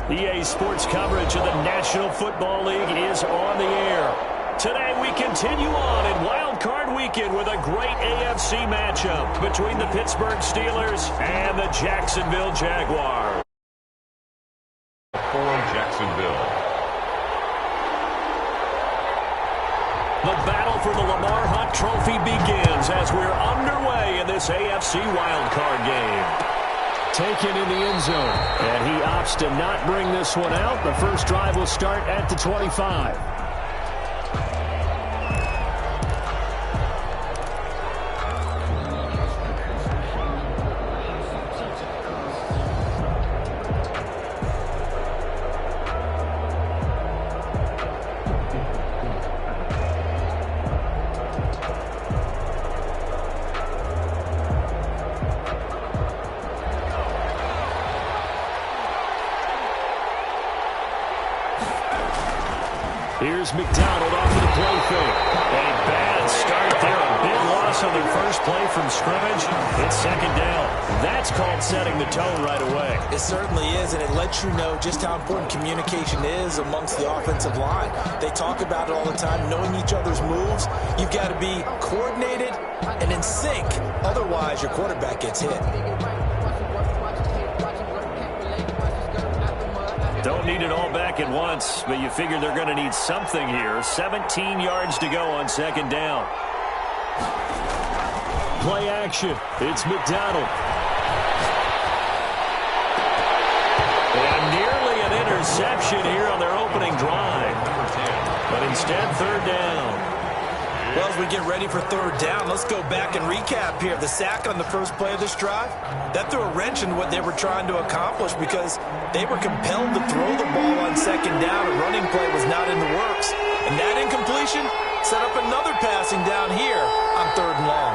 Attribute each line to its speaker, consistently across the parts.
Speaker 1: EA Sports coverage of the National Football League is on the air. Today we continue on in Wild Card Weekend with a great AFC matchup between the Pittsburgh Steelers and the Jacksonville Jaguars.
Speaker 2: For Jacksonville.
Speaker 1: The battle for the Lamar Hunt Trophy begins as we're underway in this AFC Wild Card game. Taken in the end zone. And he opts to not bring this one out. The first drive will start at the 25. Here's McDonald off of the play fake. A bad start there. A big loss on their first play from scrimmage. It's second down. That's called setting the tone right away.
Speaker 3: It certainly is, and it lets you know just how important communication is amongst the offensive line. They talk about it all the time, knowing each other's moves. You've got to be coordinated and in sync. Otherwise, your quarterback gets hit.
Speaker 1: Don't need it all back at once, but you figure they're going to need something here. 17 yards to go on second down. Play action. It's McDonald. And nearly an interception here on their opening drive. But instead, third down.
Speaker 3: Well, as we get ready for third down, let's go back and recap here. The sack on the first play of this drive, that threw a wrench in what they were trying to accomplish because they were compelled to throw the ball on second down. A running play was not in the works. And that incompletion set up another passing down here on third and long.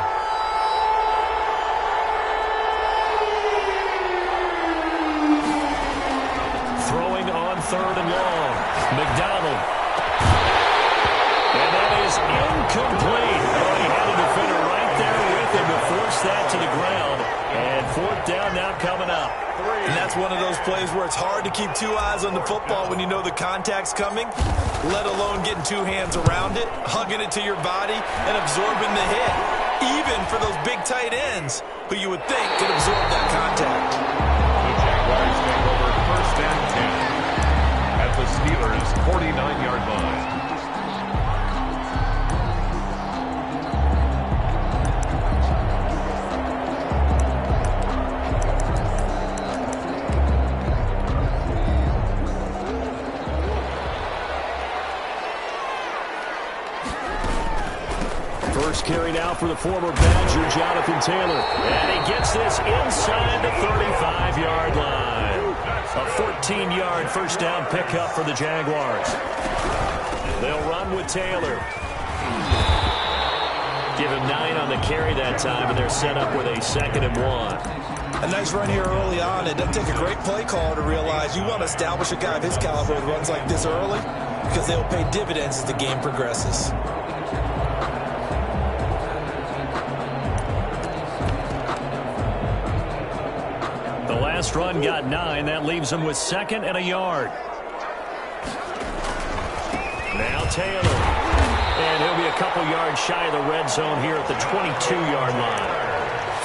Speaker 1: Throwing on third and long. McDonald. And that is incomplete. Oh, he had a defender right there with him to force that to the ground. And fourth down now coming up.
Speaker 3: And that's one of those plays where it's hard to keep two eyes on the football when you know the contact's coming, let alone getting two hands around it, hugging it to your body, and absorbing the hit. Even for those big tight ends who you would think could absorb that contact.
Speaker 2: The Jaguars take over first and 10 at the Steelers' 49-yard line.
Speaker 1: First carry now for the former Badger, Jonathan Taylor. And he gets this inside the 35-yard line. A 14-yard first down pickup for the Jaguars. They'll run with Taylor. Give him 9 on the carry that time, and they're set up with a 2nd and 1.
Speaker 3: A nice run here early on. It doesn't take a great play caller to realize you want to establish a guy of his caliber who runs like this early because they'll pay dividends as the game progresses.
Speaker 1: Last run got 9. That leaves him with 2nd and a yard. Now Taylor. And he'll be a couple yards shy of the red zone here at the 22-yard line.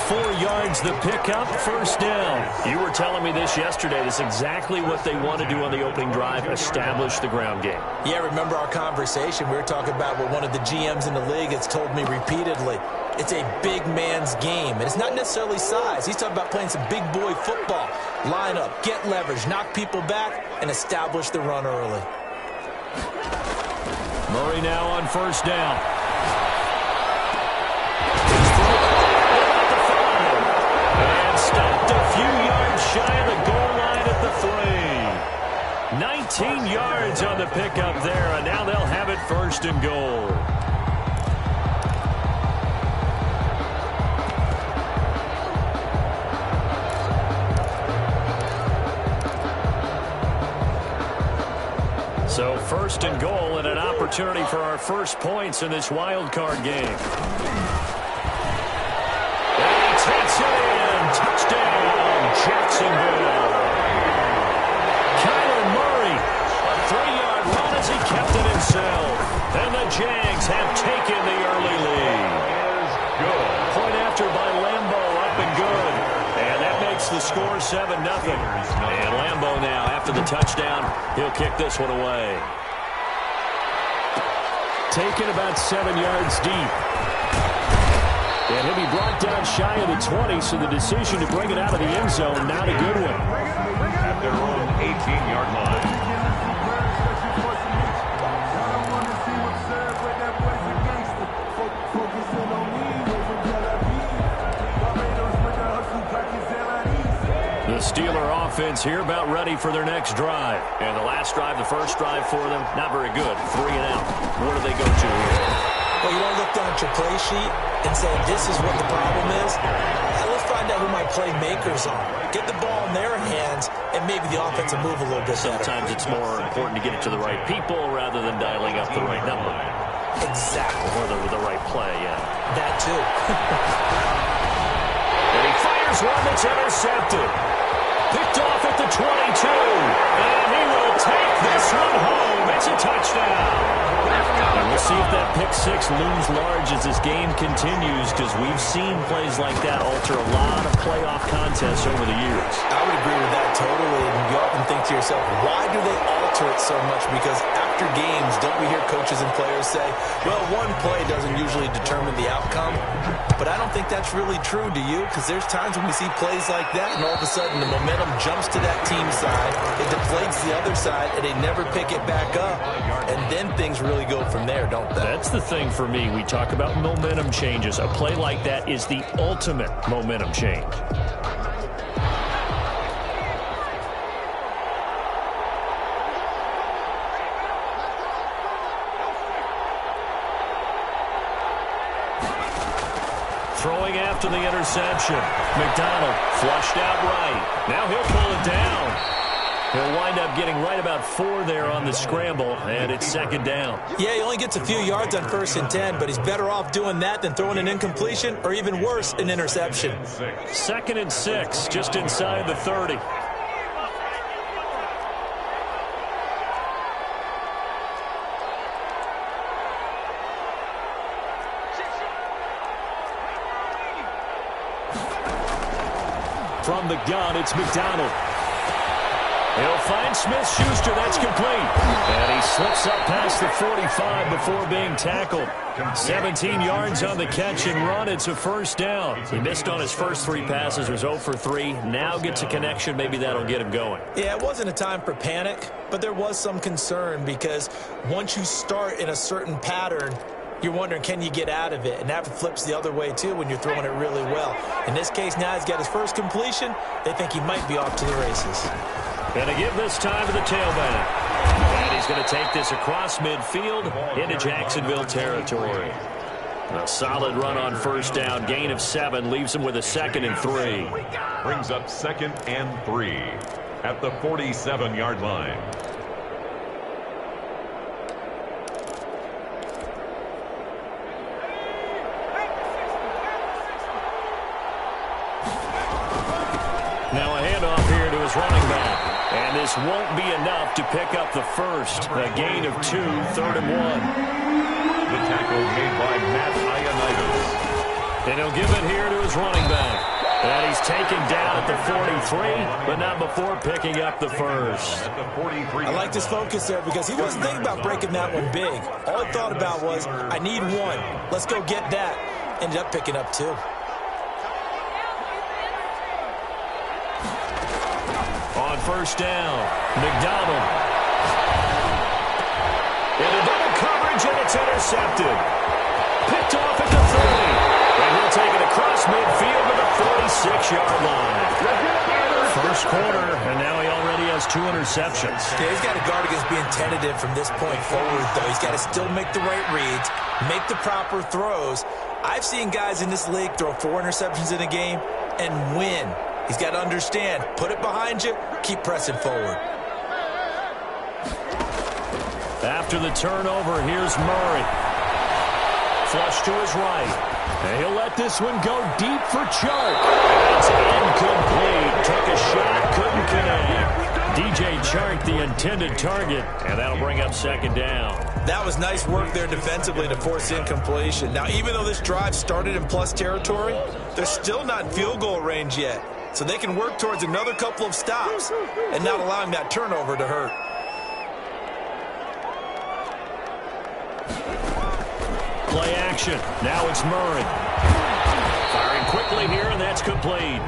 Speaker 1: 4 yards the pickup, first down. You were telling me this yesterday. This is exactly what they want to do on the opening drive, establish the ground game.
Speaker 3: Yeah, remember our conversation. We were talking about what one of the GMs in the league has told me repeatedly. It's a big man's game, and it's not necessarily size. He's talking about playing some big boy football. Line up, get leverage, knock people back, and establish the run early.
Speaker 1: Murray now on first down. And stopped a few yards shy of the goal line at the 3. 19 yards on the pickup there, and now they'll have it first and goal. So first and goal and an opportunity for our first points in this wild card game. And he takes it in. Touchdown, Jacksonville. Kyler Jags have taken the early lead. Point after by Lambo, up and good. And that makes the score 7-0. And Lambo now, after the touchdown, he'll kick this one away. Taken about 7 yards deep. And he'll be brought down shy of the 20, so the decision to bring it out of the end zone, not a good one.
Speaker 2: At their own 18-yard line.
Speaker 1: The Steeler offense here about ready for their next drive. And the last drive, the first drive for them, not very good. 3 and out. What do they go to here?
Speaker 3: Well, you don't look down at your play sheet and say, this is what the problem is. Let's find out who my playmakers are. Get the ball in their hands, and maybe the offense will move a little bit better.
Speaker 1: Sometimes it's more important to get it to the right people rather than dialing up the right number.
Speaker 3: Exactly.
Speaker 1: Or the right play, yeah.
Speaker 3: That too.
Speaker 1: And he fires one that's intercepted. Picked off at the 22. And he will take this one home. It's a touchdown. And we'll see if that pick six looms large as this game continues, because we've seen plays like that alter a lot of playoff contests over the years.
Speaker 3: I would agree with that totally. And you often think to yourself, why do they alter it so much? Because after games, don't we hear coaches and players say, well, one play doesn't usually determine the outcome. But I don't think that's really true, do you? Because there's times when we see plays like that, and all of a sudden the momentum jumps to that team's side, it deflates the other side, and they never pick it back up. And then things really go from there, don't they?
Speaker 1: That's the thing for me. We talk about momentum changes. A play like that is the ultimate momentum change. Throwing after the interception. McDonald flushed out right. Now he'll pull it down. He'll wind up getting right about 4 there on the scramble, and it's second down.
Speaker 3: Yeah, he only gets a few yards on 1st and 10, but he's better off doing that than throwing an incompletion or even worse, an interception.
Speaker 1: 2nd and 6, just inside the 30. From the gun, it's McDonald. He'll find Smith-Schuster. That's complete. And he slips up past the 45 before being tackled. 17 yards on the catch and run. It's a first down. He missed on his first 3 passes. Was 0 for 3. Now gets a connection. Maybe that'll get him going.
Speaker 3: Yeah, it wasn't a time for panic, but there was some concern because once you start in a certain pattern, you're wondering, can you get out of it? And that flips the other way, too, when you're throwing it really well. In this case, now he's got his first completion. They think he might be off to the races.
Speaker 1: Going to give this time to the tailback. And he's going to take this across midfield into Jacksonville territory. A solid run on first down. Gain of 7 leaves him with a 2nd and 3.
Speaker 2: Brings up 2nd and 3 at the 47-yard line.
Speaker 1: Now a handoff here to his running back. And this won't be enough to pick up the first. A gain of 2, 3rd and 1.
Speaker 2: The tackle made by Matt Ioannidis.
Speaker 1: And he'll give it here to his running back. And he's taken down at the 43, but not before picking up the first.
Speaker 2: At the 43.
Speaker 3: I like his focus there because he wasn't thinking about breaking that one big. All he thought about was, I need 1. Let's go get that. Ended up picking up 2.
Speaker 1: On first down, McDonald. Into double coverage, and it's intercepted. Picked off at the 30. And he'll take it across midfield to the 46-yard line. First quarter, and now he already has 2 interceptions.
Speaker 3: Yeah, he's got to guard against being tentative from this point forward, though. He's got to still make the right reads, make the proper throws. I've seen guys in this league throw 4 interceptions in a game and win. He's got to understand, put it behind you, keep pressing forward.
Speaker 1: After the turnover, here's Murray. Flush to his right. And he'll let this one go deep for Chark. It's incomplete. Took a shot, couldn't connect. DJ Chark, the intended target, and that'll bring up 2nd down.
Speaker 3: That was nice work there defensively to force incompletion. Now, even though this drive started in plus territory, they're still not in field goal range yet. So they can work towards another couple of stops and not allowing that turnover to hurt.
Speaker 1: Play action. Now it's Murray. Firing quickly here, and that's complete.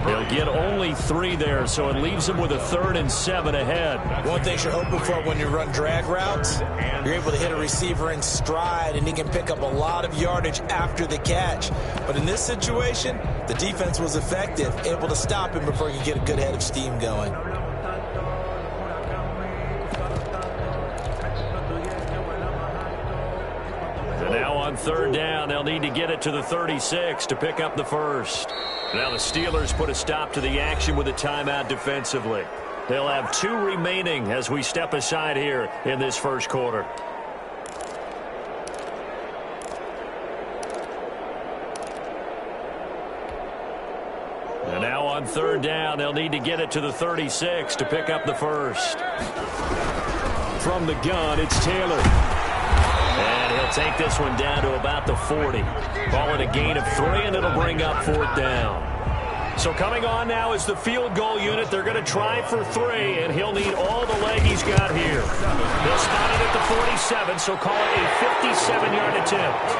Speaker 1: They'll get only 3 there, so it leaves them with a 3rd and 7 ahead.
Speaker 3: One thing you're hoping for when you run drag routes, you're able to hit a receiver in stride, and he can pick up a lot of yardage after the catch. But in this situation, the defense was effective, able to stop him before he could get a good head of steam going.
Speaker 1: So now on 3rd down, they'll need to get it to the 36 to pick up the first. Now the Steelers put a stop to the action with a timeout defensively. They'll have 2 remaining as we step aside here in this first quarter. And now on 3rd down, they'll need to get it to the 36 to pick up the first. From the gun, it's Taylor. And he'll take this one down to about the 40. Call it a gain of 3, and it'll bring up 4th down. So coming on now is the field goal unit. They're going to try for 3, and he'll need all the leg he's got here. They'll spot it at the 47, so call it a 57-yard attempt.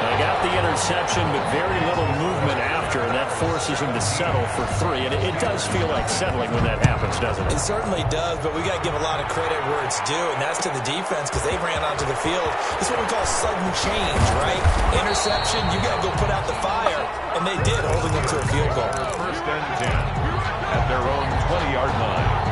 Speaker 1: They got the interception, but very little movement after, and that forces him to settle for 3. And it does feel like settling when that happens, doesn't it?
Speaker 3: It certainly does, but we got to give a lot of credit where it's due, and that's to the defense because they ran onto the field. This is what we call sudden change, right? Interception, you got to go put out the fire, and they did, holding them to a field goal.
Speaker 2: 1st and 10 at their own 20-yard line.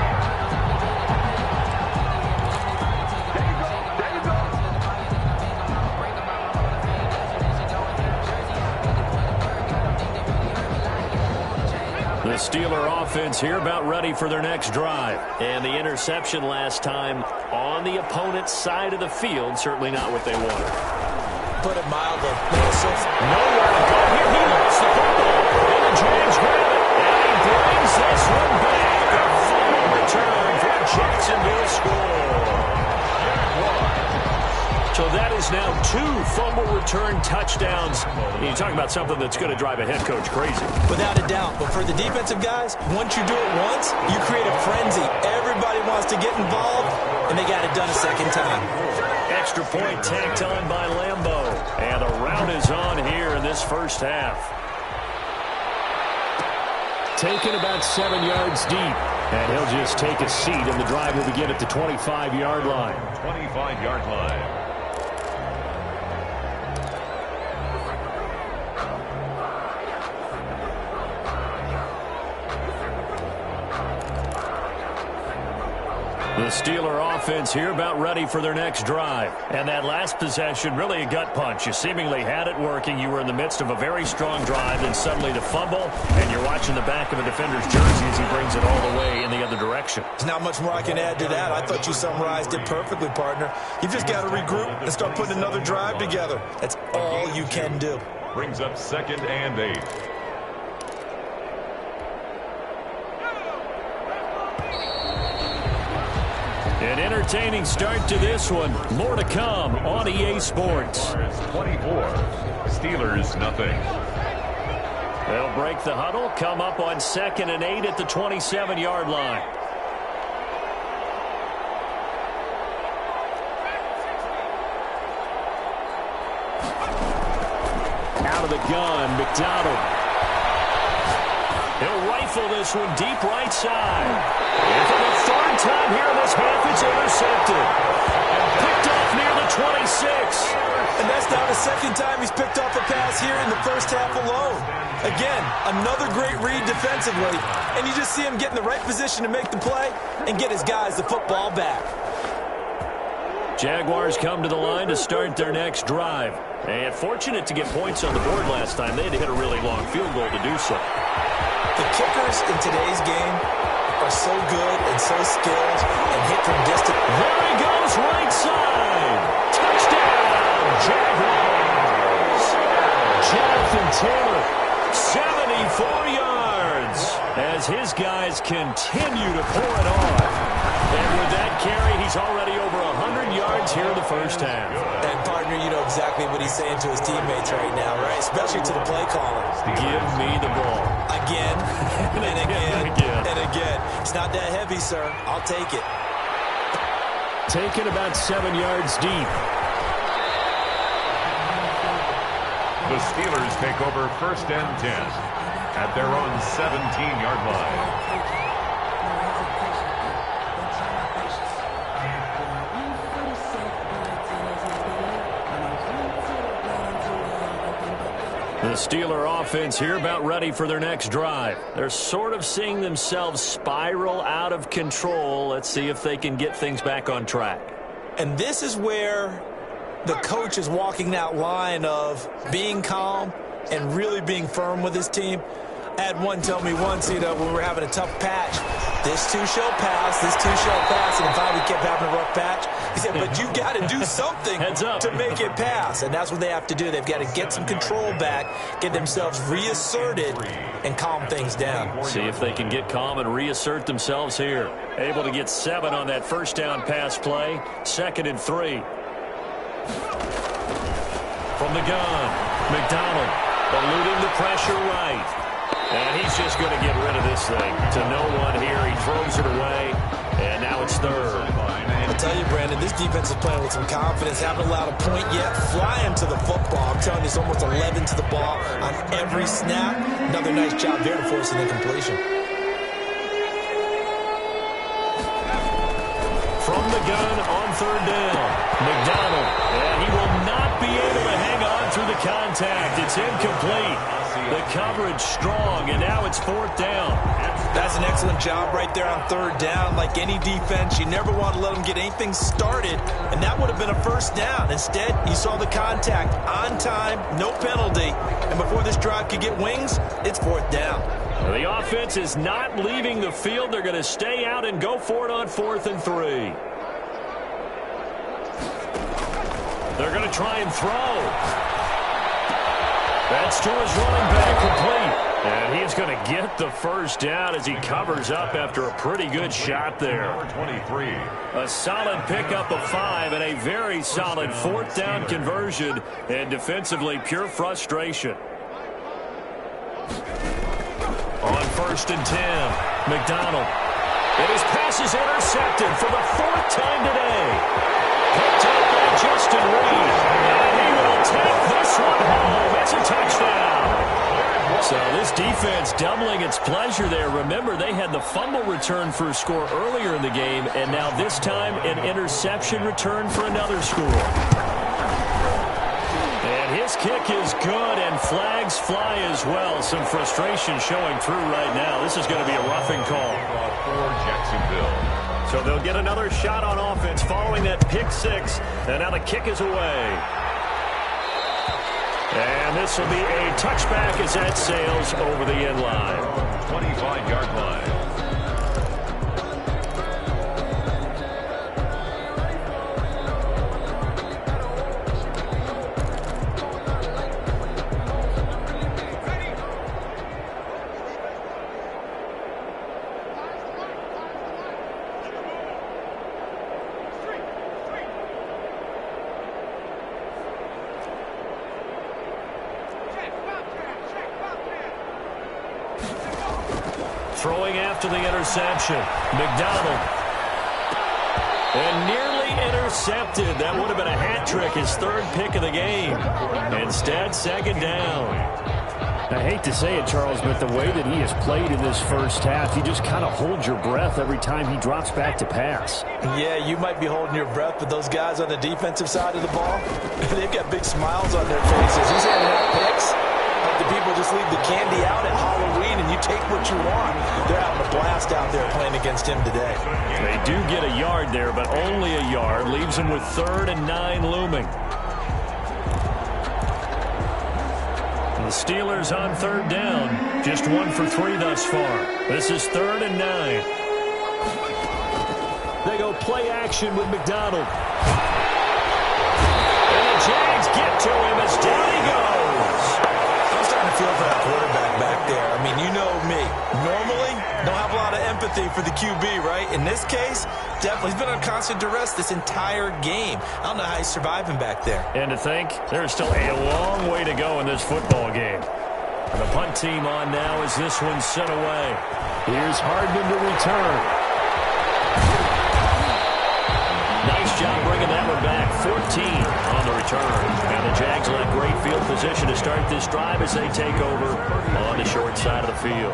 Speaker 1: The Steeler offense here about ready for their next drive. And the interception last time on the opponent's side of the field, certainly not what they wanted.
Speaker 3: Put it mildly.
Speaker 1: Nowhere to go here. He lost the football. And the Jags grab it. And he brings this one back. A fumble return for Jacksonville score. So that is now 2 fumble return touchdowns. You talk about something that's going to drive a head coach crazy.
Speaker 3: Without a doubt. But for the defensive guys, once you do it once, you create a frenzy. Everybody wants to get involved, and they got it done a second time.
Speaker 1: Extra point tacked on by Lambeau. And a rout is on here in this first half. Taken about 7 yards deep. And he'll just take a seat, and the drive will begin at the 25-yard line.
Speaker 2: 25-yard line.
Speaker 1: The Steeler offense here about ready for their next drive. And that last possession, really a gut punch. You seemingly had it working. You were in the midst of a very strong drive, and suddenly the fumble, and you're watching the back of a defender's jersey as he brings it all the way in the other direction.
Speaker 3: There's not much more I can add to that. I thought you summarized it perfectly, partner. You've just got to regroup and start putting another drive together. That's all you can do.
Speaker 2: Brings up 2nd and 8.
Speaker 1: An entertaining start to this one. More to come on EA Sports.
Speaker 2: 24. Steelers nothing.
Speaker 1: They'll break the huddle, come up on 2nd and 8 at the 27-yard line. Out of the gun, McDonald. He'll rifle this one deep right side. And for the 3rd time here in this half, it's intercepted. Picked off near the 26.
Speaker 3: And that's now the 2nd time he's picked off a pass here in the first half alone. Again, another great read defensively. And you just see him get in the right position to make the play and get his guys the football back.
Speaker 1: Jaguars come to the line to start their next drive. And fortunate to get points on the board last time. They had to hit a really long field goal to do so.
Speaker 3: The kickers in today's game are so good and so skilled and hit from distance.
Speaker 1: There he goes, right side. Touchdown, Jaguars. Jonathan Taylor, 74 yards as his guys continue to pour it on. And with that carry, he's already over 100 yards. yards here in the first half.
Speaker 3: And, partner, you know exactly what he's saying to his teammates right now, right? Especially to the play caller.
Speaker 1: Give me the ball.
Speaker 3: Again, and again, and again. It's not that heavy, sir. I'll take it.
Speaker 1: Taken about 7 yards deep.
Speaker 2: The Steelers take over 1st and 10 at their own 17-yard line.
Speaker 1: The Steeler offense here about ready for their next drive. They're sort of seeing themselves spiral out of control. Let's see if they can get things back on track.
Speaker 3: And this is where the coach is walking that line of being calm and really being firm with his team. I had one tell me once, when we were having a tough patch, this too shall pass, this too shall pass, and finally we kept having a rough patch. He said, but you got to do something to make it pass, and that's what they have to do. They've got to get some control back, get themselves reasserted, and calm things down.
Speaker 1: See if they can get calm and reassert themselves here. Able to get 7 on that first down pass play, 2nd and 3. From the gun, McDonald eluding the pressure right. And he's just going to get rid of this thing to no one here. He throws it away, and now it's 3rd.
Speaker 3: I'll tell you, Brandon, this defense is playing with some confidence. Haven't allowed a point yet. Flying to the football. I'm telling you, it's almost 11 to the ball on every snap. Another nice job there to force an incompletion.
Speaker 1: From the gun on 3rd down, McDonald. And he will not be able to hang on through the contact. It's incomplete. The coverage strong, and now it's 4th down.
Speaker 3: That's an excellent job right there on 3rd down. Like any defense, you never want to let them get anything started, and that would have been a 1st down. Instead, you saw the contact on time, no penalty, and before this drive could get wings, it's 4th down.
Speaker 1: The offense is not leaving the field. They're going to stay out and go for it on 4th and 3. They're going to try and throw. That's to his running back, complete. And he's going to get the 1st down as he covers up after a pretty good shot there.
Speaker 2: 23.
Speaker 1: A solid pickup of 5 and a very solid 4th down conversion. And defensively, pure frustration. On 1st and 10, McDonald. And his pass is intercepted for the 4th time today. Picked up by Justin Reed. And he will take this one home. It's a touchdown. So this defense doubling its pleasure there. Remember, they had the fumble return for a score earlier in the game, and now this time an interception return for another score. And his kick is good, and flags fly as well. Some frustration showing through right now. This is going to be a roughing call.
Speaker 2: For Jacksonville.
Speaker 1: So they'll get another shot on offense following that pick 6, and now the kick is away. And this will be a touchback as that sails over the end line.
Speaker 2: 25-yard line.
Speaker 1: Throwing after the interception, McDonald. And nearly intercepted. That would have been a hat trick, his 3rd pick of the game. Instead, 2nd down.
Speaker 4: I hate to say it, Charles, but the way that he has played in this first half, you just kind of hold your breath every time he drops back to pass.
Speaker 3: Yeah, you might be holding your breath, but those guys on the defensive side of the ball, they've got big smiles on their faces. He's handing out picks. Like the people just leave the candy out at Halloween and you take what you want. They're having a blast out there playing against him today.
Speaker 1: They do get a yard there, but only a yard. Leaves them with 3rd and 9 looming. The Steelers on 3rd down. Just 1 for 3 thus far. This is 3rd and 9. They go play action with McDonald. And the Jags get to him as down he goes.
Speaker 3: I'm starting you feel for that quarterback back there? I mean, you know me. Normally, don't have a lot of empathy for the QB, right? In this case, definitely. He's been on constant duress this entire game. I don't know how he's surviving back there.
Speaker 1: And to think, there's still a long way to go in this football game. And the punt team on now as this one's sent away.
Speaker 4: Here's Hardman to return.
Speaker 1: Nice job bringing that one back. 14 on the return. And the Jags will have great field position to start this drive as they take over on the short side of the field.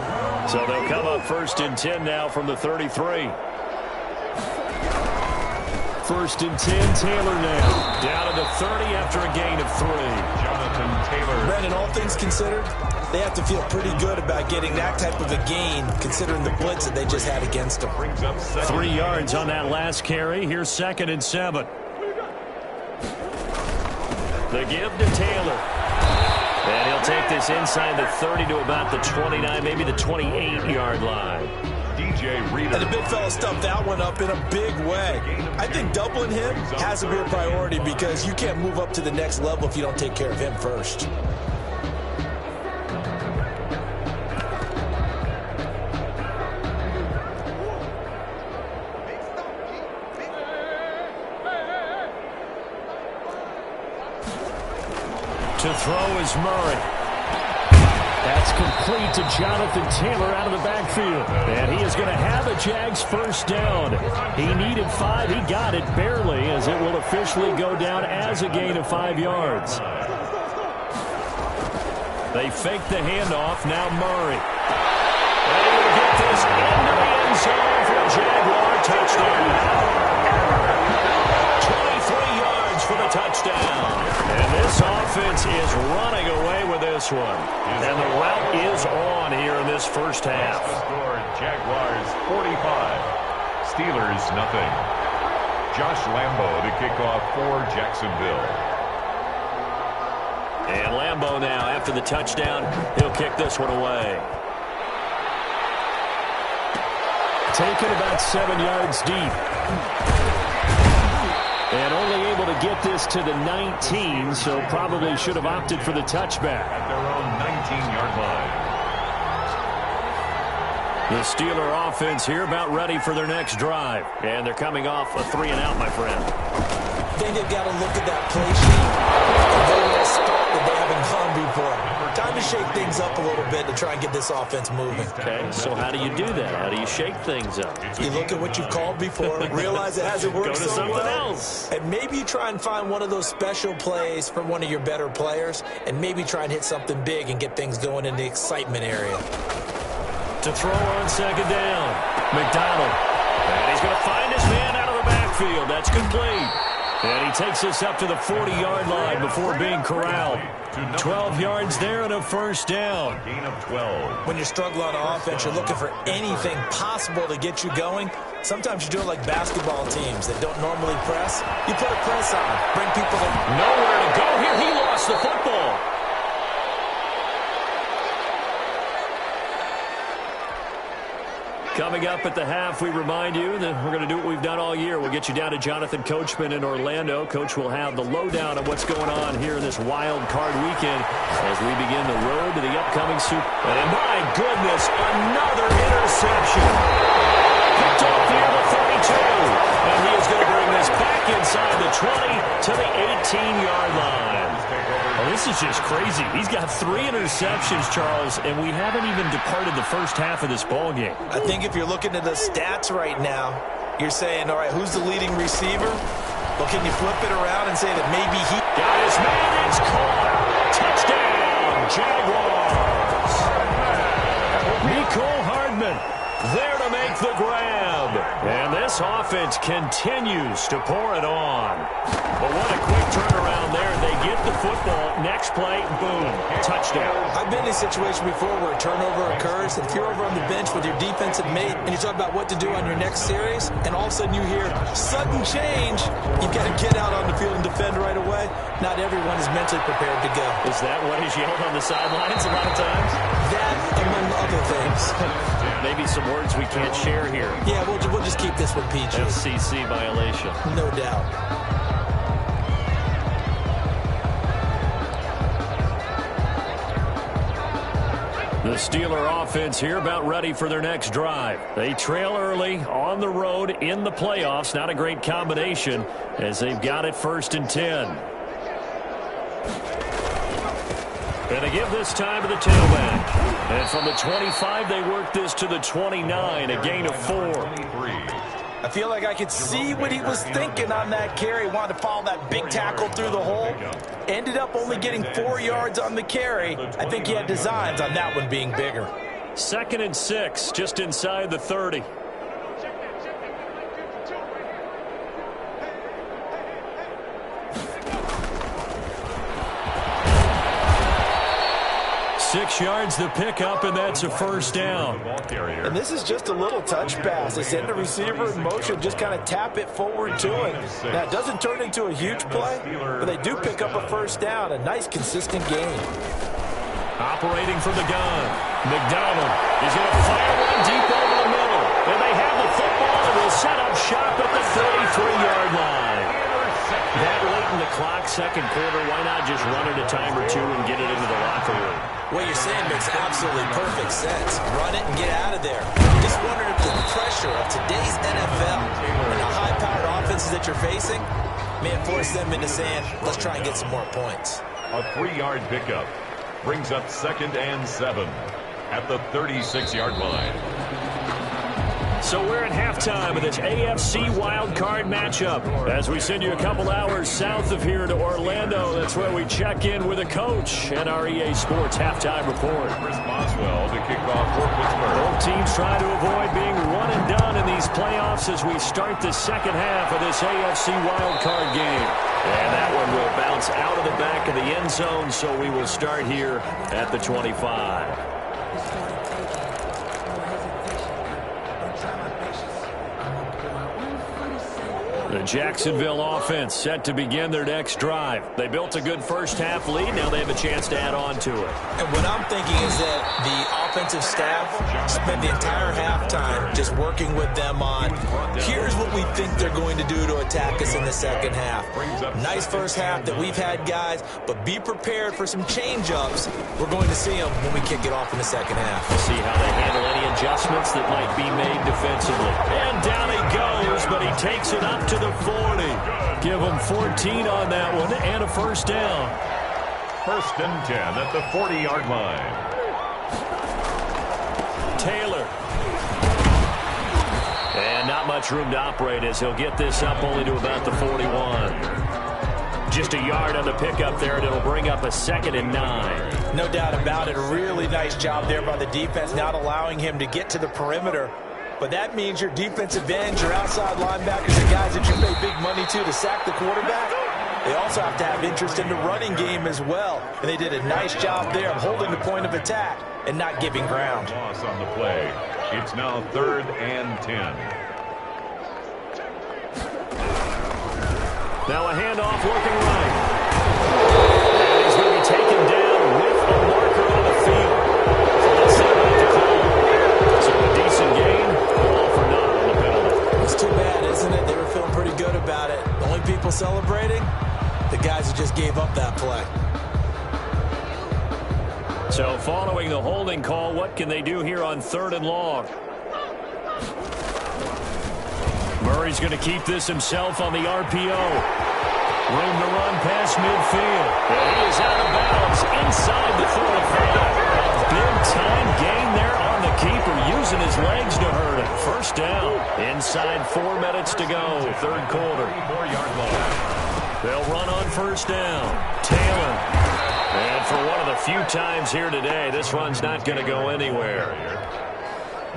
Speaker 1: So they'll come up 1st and 10 now from the 33.
Speaker 4: 1st and 10, Taylor now.
Speaker 1: Down to the 30 after a gain of 3.
Speaker 2: Jonathan Taylor.
Speaker 3: Brandon, all things considered, they have to feel pretty good about getting that type of a gain, considering the blitz that they just had against them.
Speaker 2: Brings up
Speaker 1: 3 yards on that last carry. Here's 2nd and 7. The give to Taylor. And he'll take this inside the 30 to about the 29, maybe the 28-yard line.
Speaker 2: DJ Reader.
Speaker 3: And the big fella stuffed that one up in a big way. I think doubling him has to be a priority because you can't move up to the next level if you don't take care of him first.
Speaker 1: To throw is Murray.
Speaker 4: That's complete to Jonathan Taylor out of the backfield. And he is going to have a Jags 1st down. He needed 5. He got it barely as it will officially go down as a gain of 5 yards.
Speaker 1: They fake the handoff. Now Murray. And he will get this into the end zone for a Jaguar touchdown. 23 yards for the touchdown. And this offense is running away with this one. And the route is on here in this first half.
Speaker 2: Score Jaguars 45. Steelers nothing. Josh Lambo to kick off for Jacksonville.
Speaker 1: And Lambo now, after the touchdown, he'll kick this one away.
Speaker 4: Taken about 7 yards deep. And only able to get this to the 19, so probably should have opted for the touchback.
Speaker 2: At their own 19-yard line.
Speaker 1: The Steeler offense here about ready for their next drive. And they're coming off a 3-and-out, my friend.
Speaker 3: I think they've got to look at that play sheet and go to a spot that they haven't gone before. Time to shake things up a little bit to try and get this offense moving.
Speaker 1: Okay, so how do you do that? How do you shake things up?
Speaker 3: You look at what you've called before, realize it hasn't worked
Speaker 1: Go to
Speaker 3: so
Speaker 1: something
Speaker 3: well,
Speaker 1: else.
Speaker 3: and maybe you try and find one of those special plays from one of your better players, and maybe try and hit something big and get things going in the excitement area.
Speaker 1: To throw on 2nd down, McDonald. And he's going to find his man out of the backfield. That's complete. And he takes this up to the 40-yard line before being corralled. 12 yards there and a 1st down.
Speaker 2: Gain of 12.
Speaker 3: When you're struggling on offense, you're looking for anything possible to get you going. Sometimes you do it like basketball teams that don't normally press. You put a press on, bring people in.
Speaker 1: Nowhere to go here. He lost the football. Coming up at the half, we remind you that we're going to do what we've done all year. We'll get you down to Jonathan Coachman in Orlando. Coach will have the lowdown on what's going on here in this wild card weekend as we begin the road to the upcoming Super. And my goodness, another interception. Picked off near the 32. And he is going to bring this back inside the 20 to the 18-yard line. Oh, this is just crazy. He's got 3 interceptions, Charles, and we haven't even departed the first half of this ball game.
Speaker 3: I think if you're looking at the stats right now, you're saying, all right, who's the leading receiver? Well, can you flip it around and say that maybe he
Speaker 1: got his man? It's caught. Touchdown, Jaguars. Nicole Hardman there to make the grab. And this offense continues to pour it on. But what a quick turnaround there. They get the football. Next play, boom, touchdown.
Speaker 3: I've been in a situation before where a turnover occurs, and if you're over on the bench with your defensive mate and you talk about what to do on your next series, and all of a sudden you hear sudden change, you've got to get out on the field and defend right away. Not everyone is mentally prepared to go.
Speaker 1: Is that what is yelled on the sidelines a lot of times?
Speaker 3: That, among other things.
Speaker 1: Maybe some words we can't share here.
Speaker 3: Yeah, we'll just keep this one PG.
Speaker 1: FCC violation.
Speaker 3: No doubt.
Speaker 1: Steeler offense here about ready for their next drive. They trail early on the road in the playoffs. Not a great combination as they've got it 1st and 10. And they give this time to the tailback. And from the 25, they work this to the 29, a gain of 4.
Speaker 3: I feel like I could see what he was thinking on that carry. Wanted to follow that big tackle through the hole. Ended up only getting 4 yards on the carry. I think he had designs on that one being bigger.
Speaker 1: 2nd and 6, just inside the 30. Six yards the pickup, and that's a 1st down.
Speaker 3: And this is just a little touch pass. They send the receiver in motion, just kind of tap it forward to him. Now, it doesn't turn into a huge play, but they do pick up a 1st down. A nice, consistent gain.
Speaker 1: Operating from the gun, McDonald is going to fire one deep over the middle. And they have the football and will set up shop at the 33-yard line. That late in the clock, 2nd quarter, why not just run it a time or two and get it into the locker room?
Speaker 3: What you're saying makes absolutely perfect sense. Run it and get out of there. Just wondering if the pressure of today's NFL and the high-powered offenses that you're facing may have forced them into saying, let's try and get some more points.
Speaker 2: A 3-yard pickup brings up 2nd and 7 at the 36-yard line.
Speaker 1: So we're at halftime of this AFC wildcard matchup as we send you a couple hours south of here to Orlando. That's where we check in with a coach and our EA Sports halftime report.
Speaker 2: Chris Boswell to kick off for Pittsburgh.
Speaker 1: Both teams trying to avoid being one and done in these playoffs as we start the 2nd half of this AFC wildcard game. And that one will bounce out of the back of the end zone, so we will start here at the 25. The Jacksonville offense set to begin their next drive. They built a good 1st half lead. Now they have a chance to add on to it.
Speaker 3: And what I'm thinking is that the offensive staff spent the entire halftime just working with them on, here's what we think they're going to do to attack us in the 2nd half. Nice 1st half that we've had, guys, but be prepared for some change-ups. We're going to see them when we kick it off in the 2nd half.
Speaker 1: See how they handle any adjustments that might be made defensively. And down he goes, but he takes it up to the 40. Give him 14 on that one and a 1st down.
Speaker 2: 1st and 10 at the 40-yard line.
Speaker 1: Taylor. And not much room to operate as he'll get this up only to about the 41. Just a yard on the pickup there, and it'll bring up a 2nd and 9.
Speaker 3: No doubt about it. A really nice job there by the defense, not allowing him to get to the perimeter. But that means your defensive ends, your outside linebackers, the guys that you pay big money to sack the quarterback, they also have to have interest in the running game as well. And they did a nice job there of holding the point of attack and not giving ground.
Speaker 2: Loss on the play. It's now 3rd and 10.
Speaker 1: Now a handoff looking right. And he's going to be taken down with a marker on the field. So let's see about the call. So a decent gain, all for naught on the penalty.
Speaker 3: It's too bad, isn't it? They were feeling pretty good about it. The only people celebrating, the guys who just gave up that play.
Speaker 1: So following the holding call, what can they do here on 3rd and long? Murray's going to keep this himself on the RPO. Room to run past midfield. And he is out of bounds inside the 45. A big-time gain there on the keeper, using his legs to hurt him. 1st down. Inside 4 minutes to go, 3rd quarter.
Speaker 2: 4-yard line.
Speaker 1: They'll run on 1st down. Taylor. And for one of the few times here today, this run's not going to go anywhere.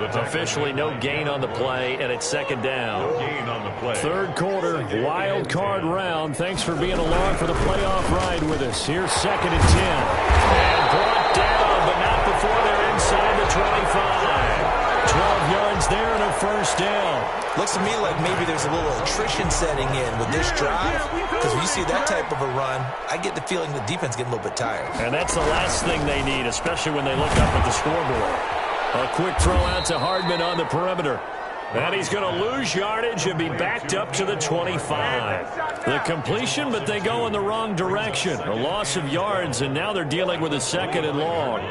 Speaker 1: Officially no gain on the play, and it's 2nd down.
Speaker 2: No gain on the play.
Speaker 1: 3rd quarter, wild card round. Thanks for being along for the playoff ride with us. Here's 2nd and 10. And brought down, but not before they're inside the 25. 12 yards there and a 1st down.
Speaker 3: Looks to me like maybe there's a little attrition setting in with this drive, because when you see that type of a run, I get the feeling the defense getting a little bit tired.
Speaker 1: And that's the last thing they need, especially when they look up at the scoreboard. A quick throw out to Hardman on the perimeter. And he's going to lose yardage and be backed up to the 25. The completion, but they go in the wrong direction. A loss of yards, and now they're dealing with a 2nd and long.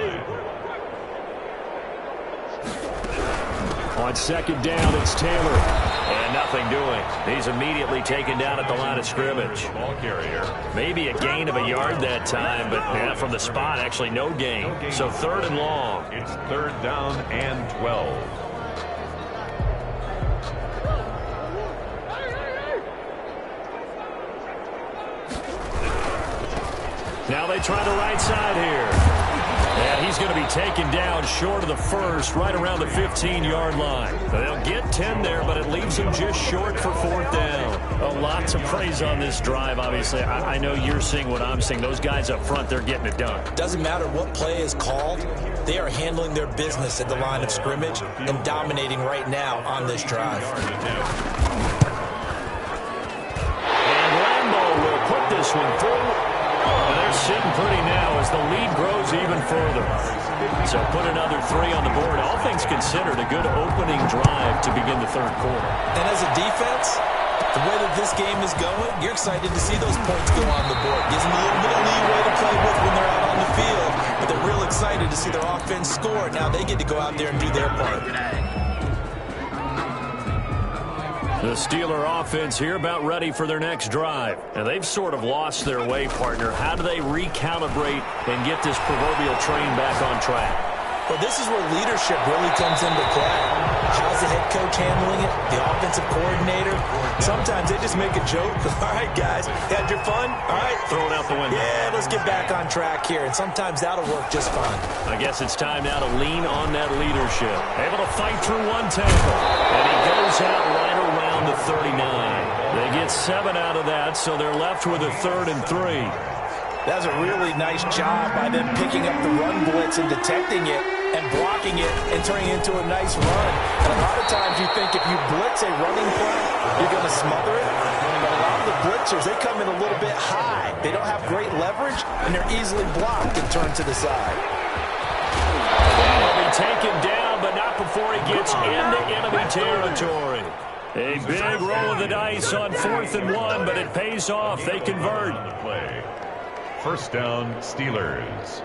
Speaker 4: On second down, it's Taylor.
Speaker 1: And nothing doing. He's immediately taken down at the line of scrimmage.
Speaker 2: Ball carrier.
Speaker 1: Maybe a gain of a yard that time, but from the spot, actually no gain. So 3rd and long.
Speaker 2: It's 3rd down and 12.
Speaker 1: Now they try the right side here. And he's going to be taken down short of the first, right around the 15-yard line. They'll get 10 there, but it leaves them just short for 4th down.
Speaker 4: A lot to praise on this drive, obviously. I know you're seeing what I'm seeing. Those guys up front, they're getting it done.
Speaker 3: Doesn't matter what play is called. They are handling their business at the line of scrimmage and dominating right now on this drive.
Speaker 1: And Lambeau will put this one through. And they're sitting pretty now as the lead grows even further. So put another 3 on the board. All things considered, a good opening drive to begin the 3rd quarter.
Speaker 3: And as a defense, the way that this game is going, you're excited to see those points go on the board. Gives them a little bit of leeway to play with when they're out on the field. But they're real excited to see their offense score. Now they get to go out there and do their part.
Speaker 1: The Steeler offense here about ready for their next drive. And they've sort of lost their way, partner. How do they recalibrate and get this proverbial train back on track?
Speaker 3: Well, this is where leadership really comes into play. How's the head coach handling it? The offensive coordinator? Sometimes they just make a joke. All right, guys, had your fun? All right.
Speaker 1: Throw it out the window.
Speaker 3: Yeah, let's get back on track here. And sometimes that'll work just fine.
Speaker 1: I guess it's time now to lean on that leadership. Able to fight through one tackle. And he goes out right around the 39. They get 7 out of that, so they're left with a 3rd and 3.
Speaker 3: That's a really nice job by them picking up the run blitz and detecting it and blocking it and turning it into a nice run. And a lot of times you think if you blitz a running play, you're going to smother it. But a lot of the blitzers, they come in a little bit high. They don't have great leverage, and they're easily blocked and turned to the side.
Speaker 1: He'll be taken down, but not before he gets into enemy territory. A big roll of the dice on 4th and 1, but it pays off. They convert.
Speaker 2: Play. 1st down, Steelers.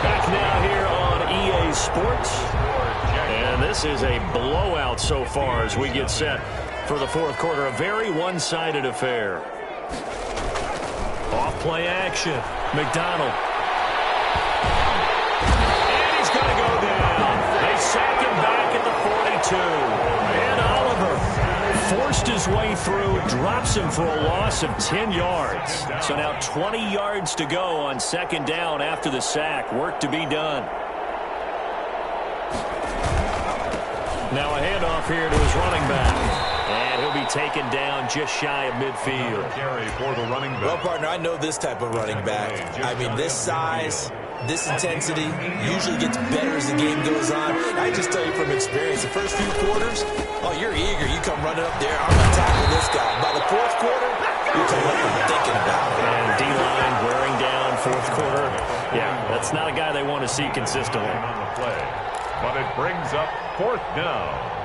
Speaker 1: Back now here on EA Sports. And this is a blowout so far as we get set for the 4th quarter. A very one-sided affair. Off-play action. McDonald. And he's going to go down. They sack him back at the 42. And Oliver forced his way through, drops him for a loss of 10 yards. So now 20 yards to go on 2nd down after the sack. Work to be done. Now a handoff here to his running back. And he'll be taken down just shy of midfield.
Speaker 2: Carry for the running back.
Speaker 3: Well, partner, I know this type of running back. I mean, this size, this intensity usually gets better as the game goes on. I just tell you from experience, the first few quarters, oh, you're eager. You come running up there. I'm going to tackle this guy. By the 4th quarter, you come up and thinking about it.
Speaker 1: And D-line wearing down 4th quarter. Yeah, that's not a guy they want to see consistently.
Speaker 2: On the play. But it brings up 4th down.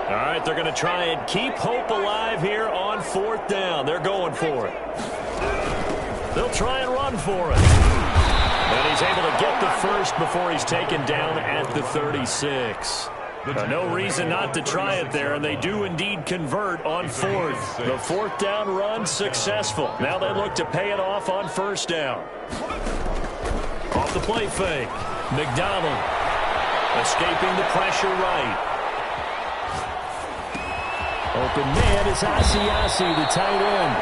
Speaker 1: All right, they're going to try and keep hope alive here on 4th down. They're going for it. They'll try and run for it. And he's able to get the first before he's taken down at the 36. No reason not to try it there, and they do indeed convert on 4th. The 4th down run successful. Now they look to pay it off on 1st down. Off the play fake. McDonald escaping the pressure right.
Speaker 4: Open man is Asiasi, the tight end.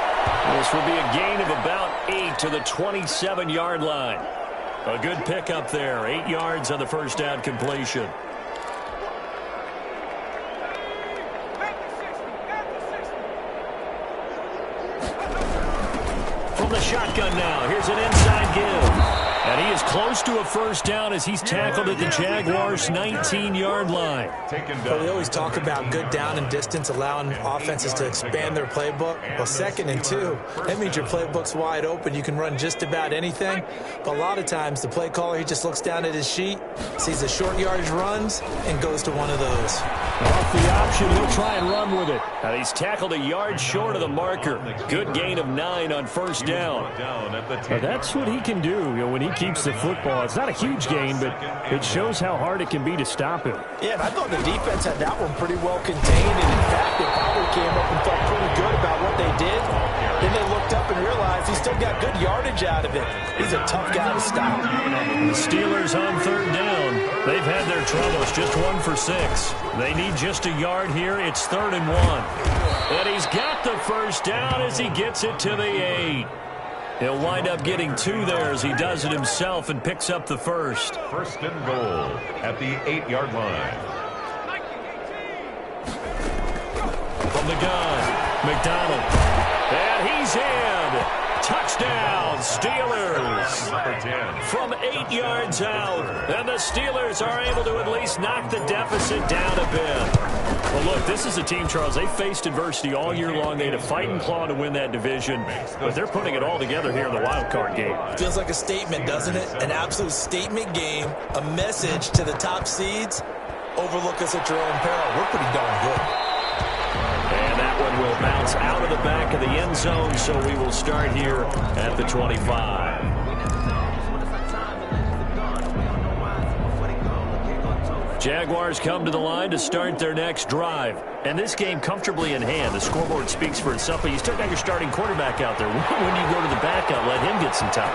Speaker 1: This will be a gain of about 8 to the 27-yard line. A good pickup there. 8 yards on the 1st down completion. From the shotgun now. Here's an inside give. And he is close to a first down as he's tackled at the Jaguars' 19-yard line.
Speaker 3: Well, we always talk about good down and distance, allowing offenses to expand their playbook. Well, 2nd and 2, that means your playbook's wide open. You can run just about anything. But a lot of times, the play caller, he just looks down at his sheet, sees the short yardage runs, and goes to one of those.
Speaker 4: Off the option, he'll try and run with it.
Speaker 1: And he's tackled a yard short of the marker. Good gain of 9 on first down.
Speaker 4: Now, that's what he can do, when he keeps the football. It's not a huge gain, but it shows how hard it can be to stop him.
Speaker 3: Yeah, and I thought the defense had that one pretty well contained, and in fact, they probably came up and felt pretty good about what they did. Then they looked up and realized he still got good yardage out of it. He's a tough guy to stop.
Speaker 1: The Steelers on third down. They've had their troubles, just 1 for 6. They need just a yard here. It's 3rd and 1. And he's got the first down as he gets it to the 8. He'll wind up getting 2 there as he does it himself and picks up the first.
Speaker 2: 1st and goal at the 8-yard line.
Speaker 1: From the gun, McDonald. And he's in. Touchdown, Steelers.
Speaker 2: Number 10.
Speaker 1: From 8 yards out. And the Steelers are able to at least knock the deficit down a bit. Well, look, this is a team, Charles, they faced adversity all year long. They had to fight and claw to win that division, but they're putting it all together here in the wild card game.
Speaker 3: Feels like a statement, doesn't it? An absolute statement game, a message to the top seeds. Overlook us at your own peril. We're pretty darn good.
Speaker 1: And that one will bounce out of the back of the end zone, so we will start here at the 25. Jaguars come to the line to start their next drive. And this game comfortably in hand. The scoreboard speaks for itself, but you still got your starting quarterback out there. When you go to the backup, let him get some time.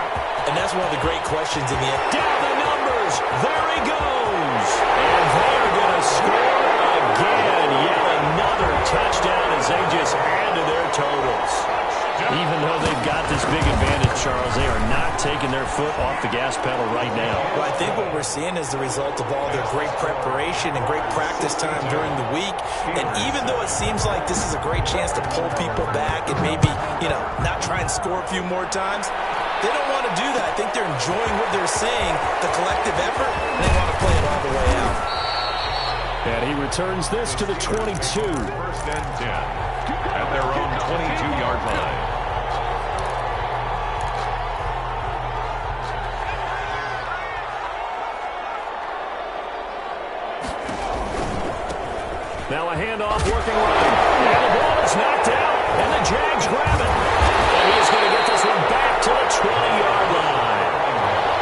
Speaker 3: And that's one of the great questions in the end.
Speaker 1: Down the numbers. There he goes. And they're going to score again. Yet another touchdown as they just add to their totals. Even though they've got this big advantage, Charles, they are not taking their foot off the gas pedal right now.
Speaker 3: Well, I think what we're seeing is the result of all their great preparation and great practice time during the week. And even though it seems like this is a great chance to pull people back and maybe, not try and score a few more times, they don't want to do that. I think they're enjoying what they're seeing, the collective effort, and they want to play it all the way out.
Speaker 4: And he returns this to the 22.
Speaker 2: 1st and 10 at their own 22-yard line.
Speaker 1: Now a handoff working right. And the ball is knocked out. And the Jags grab it. And he's going to get this one back to the 20-yard line.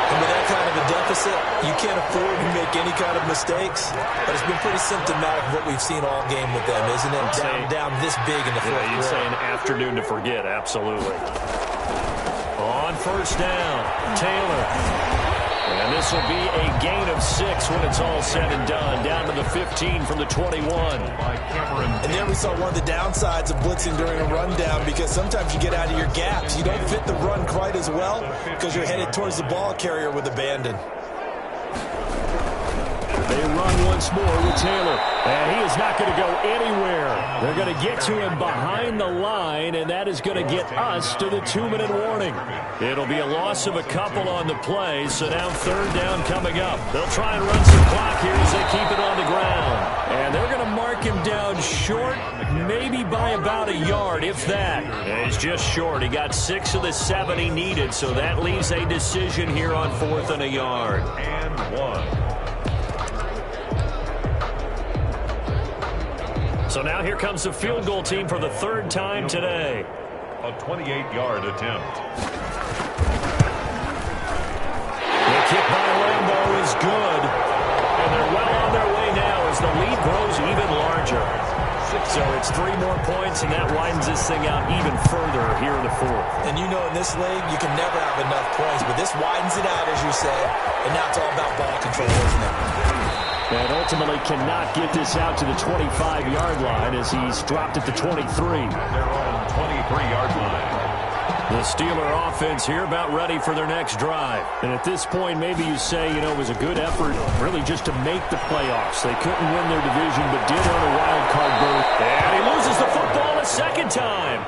Speaker 3: And with that kind of a deficit, you can't afford to make any kind of mistakes. But it's been pretty symptomatic of what we've seen all game with them, isn't it? Down this big in the fourth quarter.
Speaker 1: You'd say an afternoon to forget, absolutely. On first down, Taylor. And this will be a gain of 6 when it's all said and done. Down to the 15 from the 21.
Speaker 3: And there we saw one of the downsides of blitzing during a rundown, because sometimes you get out of your gaps. You don't fit the run quite as well because you're headed towards the ball carrier with abandon.
Speaker 4: They run once more with Taylor. And he is not going to go anywhere. They're going to get to him behind the line, and that is going to get us to the 2-minute warning. It'll be a loss of a couple on the play, so now 3rd down coming up. They'll try and run some clock here as they keep it on the ground. And they're going to mark him down short, maybe by about a yard, if that.
Speaker 1: And he's just short. He got 6 of the 7 he needed, so that leaves a decision here on 4th and a yard.
Speaker 2: And 1.
Speaker 1: So now here comes the field goal team for the 3rd time today.
Speaker 2: A 28-yard attempt.
Speaker 1: The kick by Lambeau is good. And they're well on their way now as the lead grows even larger. So it's 3 more points, and that widens this thing out even further here in the 4th.
Speaker 3: And in this league, you can never have enough points, but this widens it out, as you say. And now it's all about ball control, isn't it?
Speaker 4: And ultimately cannot get this out to the 25-yard line as he's dropped at the 23.
Speaker 2: They're on 23-yard line.
Speaker 1: The Steeler offense here about ready for their next drive.
Speaker 4: And at this point, maybe you say, it was a good effort really just to make the playoffs. They couldn't win their division, but did earn a wild card berth.
Speaker 1: And he loses the football a second time.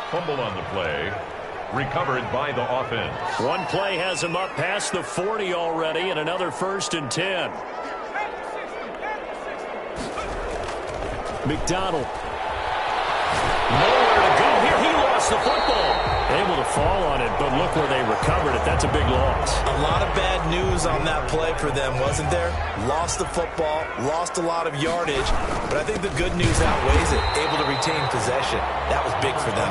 Speaker 2: Fumble on the play. recovered by the offense.
Speaker 1: One play has him up past the 40 already, and another 1st and 10. McDonald. Nowhere to go here. He lost the football. Able to fall on it, but look where they recovered it. That's a big loss.
Speaker 3: A lot of bad news on that play for them, wasn't there? Lost the football, lost a lot of yardage, but I think the good news outweighs it. Able to retain possession. That was big for them.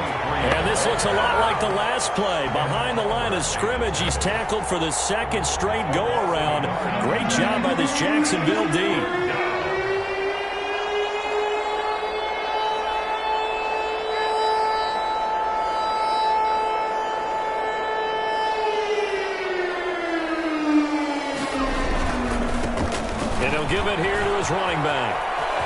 Speaker 1: And this looks a lot like the last play. Behind the line of scrimmage, he's tackled for the 2nd straight go-around. Great job by this Jacksonville D. And he'll give it here to his running back.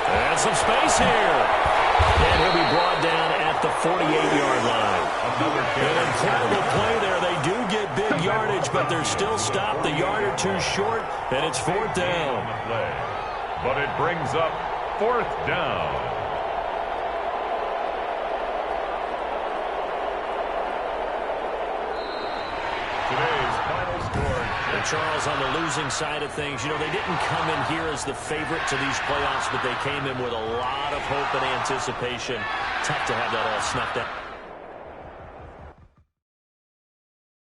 Speaker 1: And some space here. And he'll be brought down at the 48-yard line. An incredible play there. They do get big yardage, but they're still stopped a yard or two short, and it's 4th down.
Speaker 2: But it brings up 4th down. Today's final score.
Speaker 1: And Charles, on the losing side of things, you know, they didn't come in here as the favorite to these playoffs, but they came in with a lot of hope and anticipation. Tough to have that all snuffed out.